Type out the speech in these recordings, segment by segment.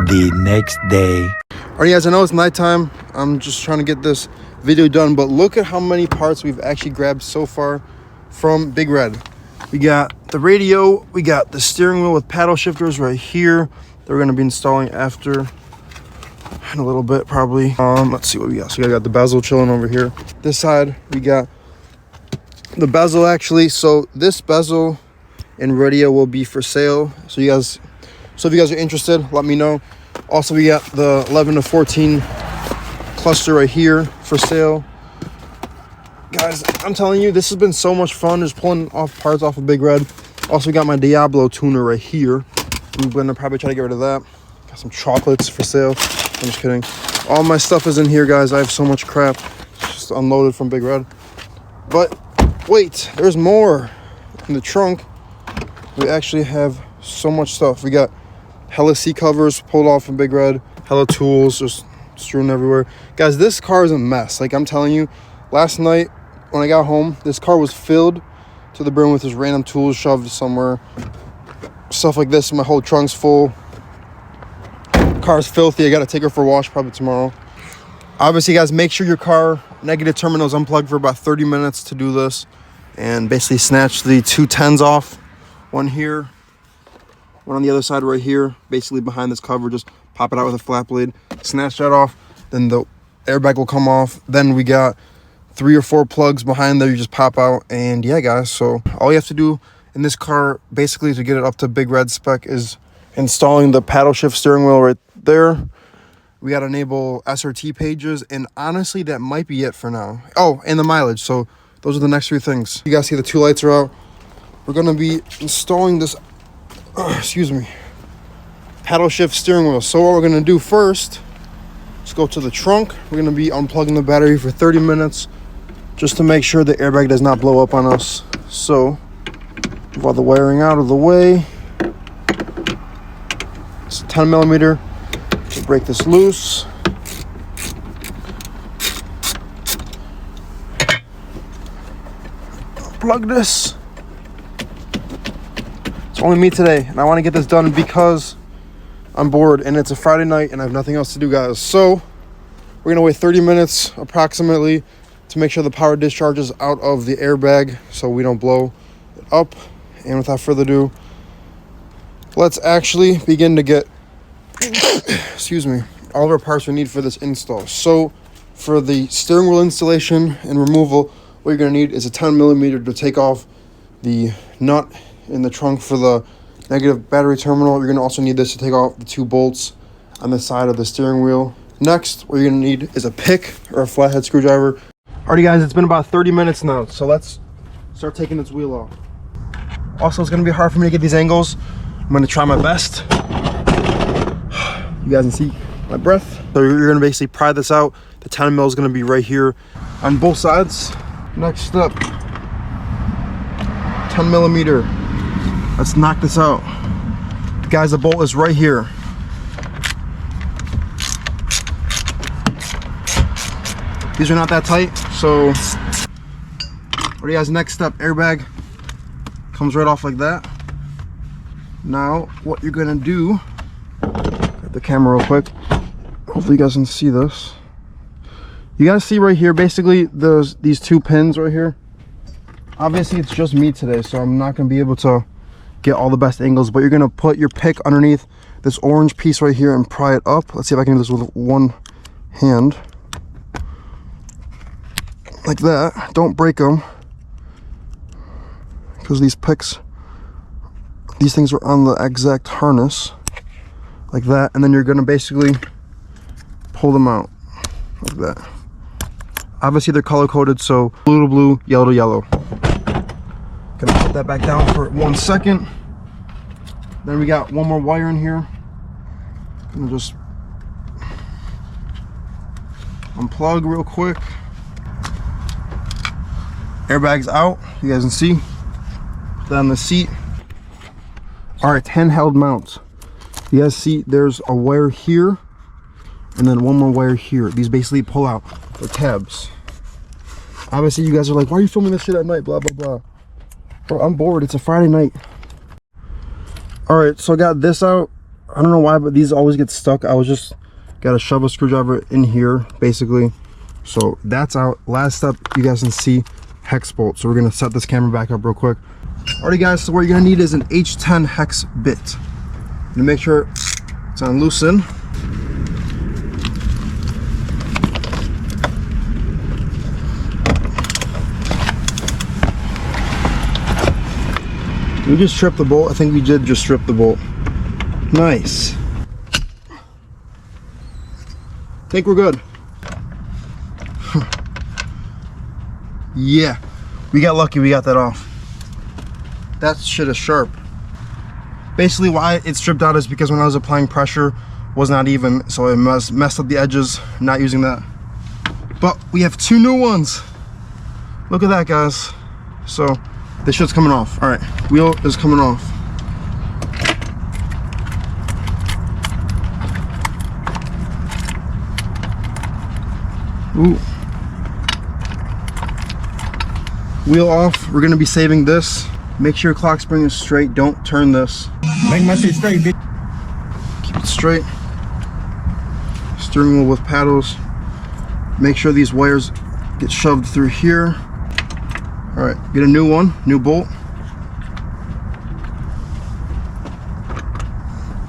the next day. Alright guys, I know it's nighttime. I'm just trying to get this video done, but look at how many parts we've actually grabbed so far from Big Red. We got the radio, we got the steering wheel with paddle shifters right here that we're going to be installing after in a little bit probably. Let's see what we got. So we got the bezel chilling over here. This side we got the bezel actually. So this bezel and radio will be for sale. So if you guys are interested, let me know. Also, we got the 11 to 14 cluster right here for sale. Guys, I'm telling you, this has been so much fun just pulling off parts off of Big Red. Also, we got my Diablo tuner right here. I'm gonna probably try to get rid of that. Got some chocolates for sale. I'm just kidding. All my stuff is in here, guys. I have so much crap. It's just unloaded from Big Red. But wait, there's more. In the trunk, we actually have so much stuff. We got hella seat covers pulled off from Big Red. Hella tools just strewn everywhere. Guys, this car is a mess. Like I'm telling you, last night when I got home, this car was filled to the brim with just random tools shoved somewhere. Stuff like this. My whole trunk's full. Car's filthy. I gotta take her for a wash probably tomorrow. Obviously, guys, make sure your car negative terminal is unplugged for about 30 minutes to do this, and basically snatch the two 10s off. One here, one on the other side right here, basically behind this cover. Just pop it out with a flat blade, snatch that off, then the airbag will come off. Then we got 3 or 4 plugs behind there you just pop out. And yeah, guys, so all you have to do in this car basically to get it up to Big Red spec is installing the paddle shift steering wheel right there. We got to enable SRT pages, and honestly that might be it for now. Oh, and the mileage. So those are the next 3 things. You guys see the 2 lights are out. We're going to be installing this paddle shift steering wheel. So what we're going to do first, let's go to the trunk. We're going to be unplugging the battery for 30 minutes just to make sure the airbag does not blow up on us. So move all the wiring out of the way. It's a 10 millimeter. We'll break this loose. Plug this. It's only me today, and I want to get this done because I'm bored and it's a Friday night and I have nothing else to do, guys. So we're gonna wait 30 minutes approximately to make sure the power discharges out of the airbag so we don't blow it up. And without further ado, let's actually begin to get all of our parts we need for this install. So for the steering wheel installation and removal, what you're gonna need is a 10 millimeter to take off the nut in the trunk for the negative battery terminal. You're gonna also need this to take off the 2 bolts on the side of the steering wheel. Next, what you're gonna need is a pick or a flathead screwdriver. Alrighty guys, it's been about 30 minutes now, so let's start taking this wheel off. Also, it's gonna be hard for me to get these angles. I'm gonna try my best. You guys can see my breath. So you're gonna basically pry this out. The 10 mil is gonna be right here on both sides. Next step, 10 millimeter. Let's knock this out. Guys, the bolt is right here. These are not that tight, so what do you guys, next step, airbag comes right off like that. Now what you're gonna do, get the camera real quick, hopefully you guys can see this. You guys see right here basically these 2 pins right here. Obviously it's just me today, so I'm not gonna be able to get all the best angles, but you're gonna put your pick underneath this orange piece right here and pry it up. Let's see if I can do this with one hand. Like that. Don't break them, because these things are on the exact harness. Like that, and then you're gonna basically pull them out like that. Obviously they're color coded, so blue to blue, yellow to yellow. Gonna put that back down for 1 second. Then we got one more wire in here. Gonna just unplug real quick. Airbag's out, you guys can see. Put that on the seat. All right, handheld mounts. You guys see there's a wire here and then one more wire here. These basically pull out the tabs. Obviously you guys are like, why are you filming this shit at night, blah blah blah. Bro, I'm bored, it's a Friday night. All right, so I got this out. I don't know why, but these always get stuck. I was just gotta shove a screwdriver in here basically. So that's out. Last up, you guys can see hex bolt. So we're gonna set this camera back up real quick. Alrighty guys, so what you're gonna need is an H10 hex bit. To make sure it's on loosen. We just stripped the bolt. I think we did just strip the bolt. Nice. Think we're good. Yeah, we got lucky. We got that off. That shit is sharp. Basically, why it stripped out is because when I was applying pressure, was not even, so it messed up the edges. Not using that. But we have 2 new ones. Look at that, guys. So this shit's coming off. All right, wheel is coming off. Ooh. Wheel off. We're gonna be saving this. Make sure your clock spring is straight. Don't turn this. Make my shit straight, bitch. Keep it straight. Steering wheel with paddles. Make sure these wires get shoved through here. All right, get a new one, new bolt.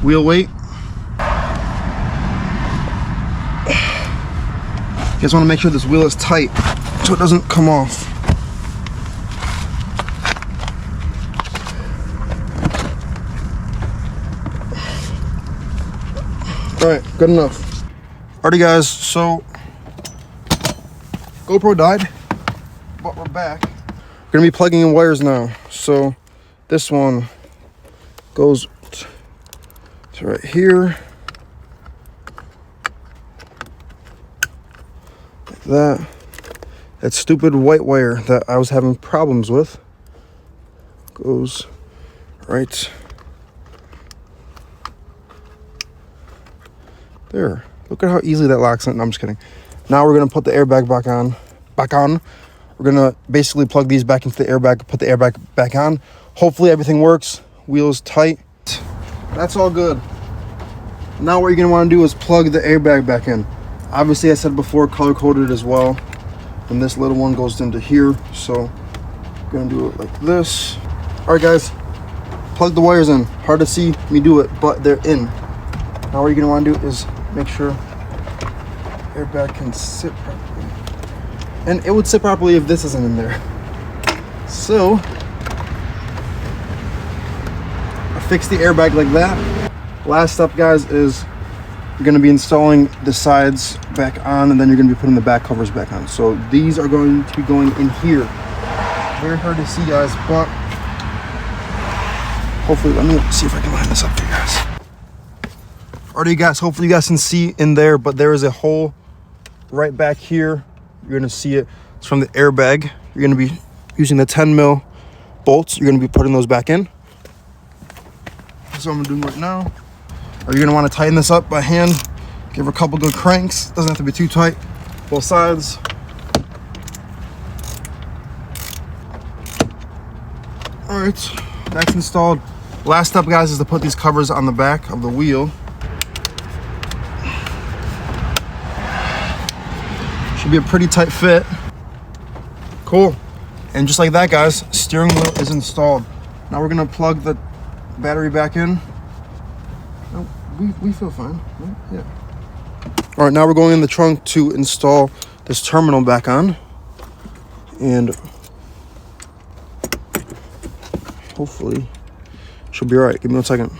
Wheel weight. You guys want to make sure this wheel is tight so it doesn't come off. All right, good enough. Alrighty guys, so GoPro died, but we're back. We're gonna be plugging in wires now. So this one goes to right here. Like that. That stupid white wire that I was having problems with goes right there. Look at how easily that locks in. No, I'm just kidding. Now we're gonna put the airbag back on. We're gonna basically plug these back into the airbag, put the airbag back on. Hopefully everything works. Wheels tight. That's all good. Now what you're gonna want to do is plug the airbag back in. Obviously, I said before, color coded as well. And this little one goes into here. So I'm gonna do it like this. All right, guys, plug the wires in. Hard to see me do it, but they're in. Now what you're gonna want to do is make sure airbag can sit properly. And it would sit properly if this isn't in there. So I fixed the airbag like that. Last step, guys, is you're gonna be installing the sides back on, and then you're gonna be putting the back covers back on. So these are going to be going in here. Very hard to see, guys, but hopefully, let me see if I can line this up for you guys. Alrighty guys, hopefully you guys can see in there, but there is a hole right back here. You're gonna see it. It's from the airbag. You're gonna be using the 10 mil bolts. You're gonna be putting those back in. That's what I'm doing right now. Or you're gonna wanna tighten this up by hand. Give her a couple good cranks. Doesn't have to be too tight. Both sides. All right, that's installed. Last step, guys, is to put these covers on the back of the wheel. Should be a pretty tight fit. Cool. And just like that, guys, steering wheel is installed. Now we're gonna plug the battery back in. Oh, we feel fine, right? Yeah. All right, now we're going in the trunk to install this terminal back on. And hopefully she'll be all right. Give me 1 second.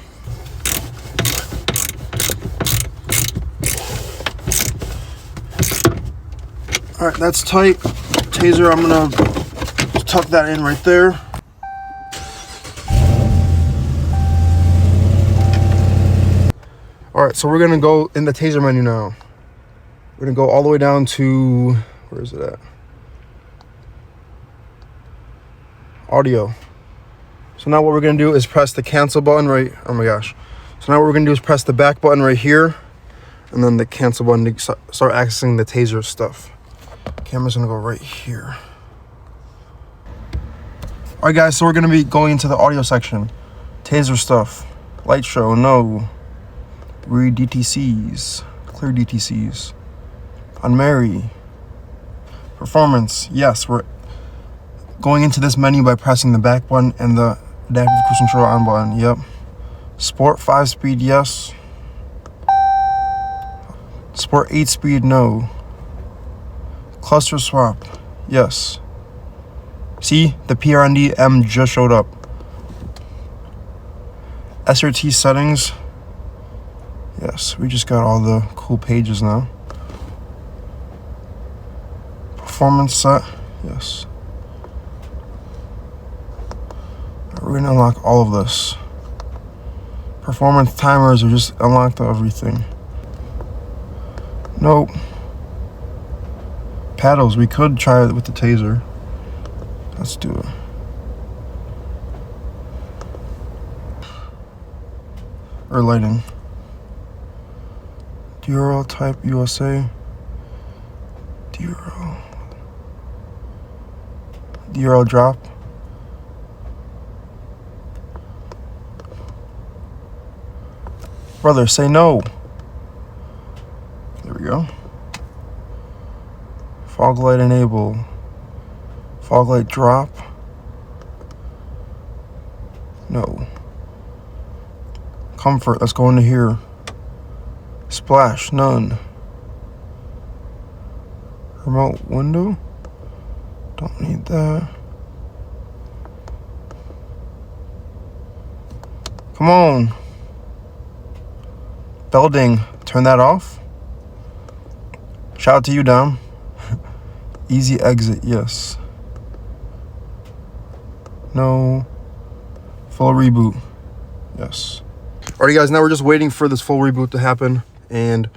All right, that's tight. Taser, I'm gonna tuck that in right there. All right, so we're gonna go in the taser menu now. We're gonna go all the way down to, where is it at? Audio. So now what we're gonna do is press the cancel button right, oh my gosh. So now what we're gonna do is press the back button right here, and then the cancel button to start accessing the taser stuff. Camera's gonna go right here. All right, guys, so we're gonna be going into the audio section. Taser stuff, light show, no. Read DTCs. Clear DTCs. Unmarry. Performance. Yes, we're going into this menu by pressing the back button and the adaptive cruise control on button. Yep. Sport 5-speed, yes. Sport 8-speed, no. Cluster swap, yes. See, the PRND M just showed up. SRT settings. Yes, we just got all the cool pages now. Performance set, yes. We're gonna unlock all of this. Performance timers are just unlocked everything. Nope. Paddles, we could try it with the taser. Let's do it. Or lighting. DRL type USA. DRL drop. Brother, say no. There we go. Fog light enable. Fog light drop. No. Comfort, let's go into here. Splash, none. Remote window. Don't need that. Come on. Belding, turn that off. Shout out to you, Dom. Easy exit, yes. No. Full reboot, yes. Alrighty guys, now we're just waiting for this full reboot to happen. And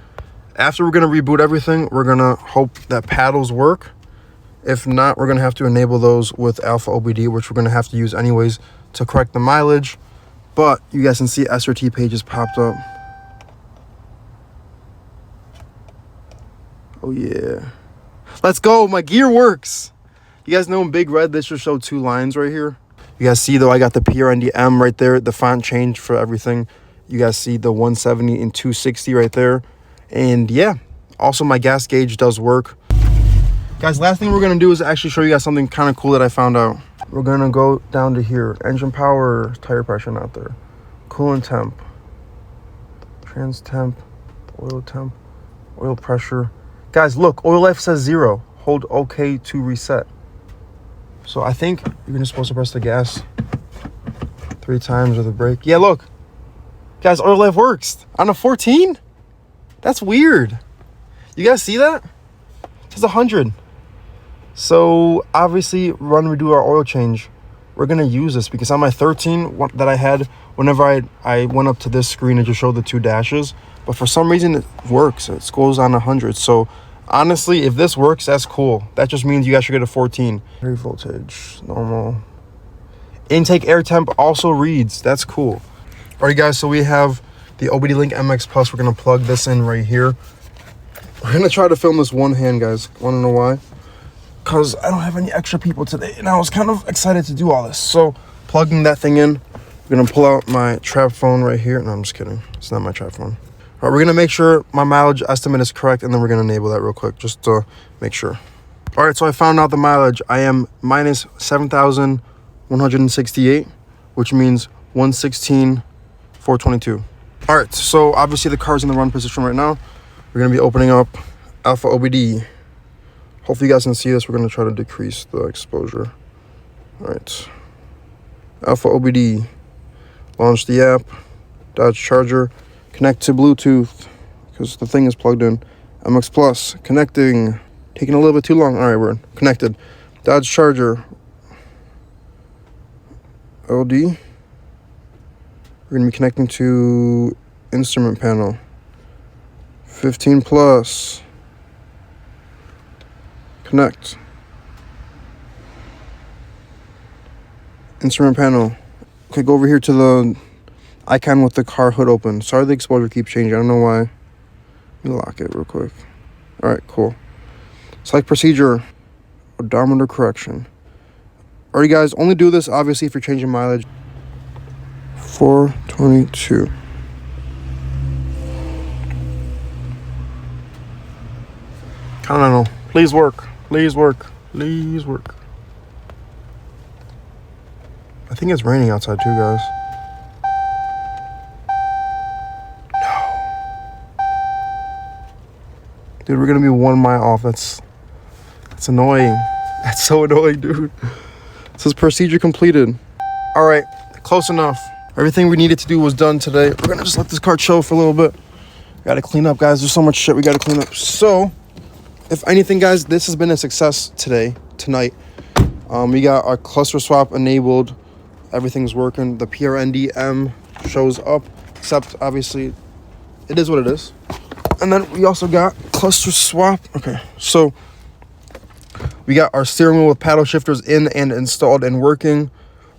after we're gonna reboot everything, we're gonna hope that paddles work. If not, we're gonna have to enable those with Alpha OBD, which we're gonna have to use anyways to correct the mileage. But you guys can see SRT pages popped up. Oh yeah. Let's go, my gear works. You guys know in Big Red, this should show 2 lines right here. You guys see though, I got the PRND M right there, the font changed for everything. You guys see the 170 and 260 right there. And yeah, also my gas gauge does work. Guys, last thing we're gonna do is actually show you guys something kind of cool that I found out. We're gonna go down to here. Engine power, tire pressure not there. Coolant temp. Trans temp, oil pressure. Guys, look, oil life says 0. Hold OK to reset. So I think you're just supposed to press the gas 3 times or the brake. Yeah, look. Guys, oil life works. On a 14? That's weird. You guys see that? It says 100. So obviously, when we do our oil change, we're going to use this because on my 13 that I had, whenever I went up to this screen, it just showed the 2 dashes. But for some reason, it works. It goes on 100. So honestly, if this works, that's cool. That just means you guys should get a 14. Air voltage, normal. Intake air temp also reads. That's cool. All right, guys, so we have the OBD Link MX Plus. We're going to plug this in right here. We're going to try to film this one hand, guys. Want to know why? Because I don't have any extra people today, and I was kind of excited to do all this. So plugging that thing in, I'm going to pull out my trap phone right here. No, I'm just kidding. It's not my trap phone. All right, we're going to make sure my mileage estimate is correct, and then we're going to enable that real quick just to make sure. All right, so I found out the mileage. I am minus 7,168, which means 116,422. All right, so obviously the car's in the run position right now. We're going to be opening up Alpha OBD. Hopefully you guys can see this. We're going to try to decrease the exposure. All right. Alpha OBD. Launch the app. Dodge Charger. Connect to Bluetooth because the thing is plugged in. MX Plus. Connecting. Taking a little bit too long. All right, we're connected. Dodge Charger. LD. We're going to be connecting to instrument panel. 15 plus. Connect. Instrument panel. Okay, go over here to the icon with the car hood open. Sorry the exposure keeps changing. I don't know why. Let me lock it real quick. All right, cool. Select procedure. Odometer correction. Alright, guys, only do this obviously if you're changing mileage. 422. Continental. Please work. Please work. Please work. I think it's raining outside too, guys. Dude, we're gonna be 1 mile off. That's annoying. That's so annoying, dude. It says procedure completed. All right, close enough. Everything we needed to do was done today. We're gonna just let this car chill for a little bit. Gotta clean up, guys. There's so much shit we gotta clean up. So, if anything, guys, this has been a success tonight. We got our cluster swap enabled. Everything's working. The PRNDM shows up, except obviously it is what it is. And then we also got cluster swap. Okay, so we got our steering wheel with paddle shifters in and installed and working.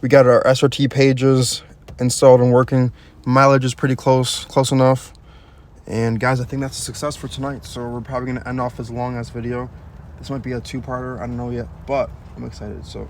We got our SRT pages installed and working. Mileage is pretty close enough. And guys, I think that's a success for tonight. So we're probably gonna end off this long ass video. This might be a 2-parter, I don't know yet, but I'm excited. So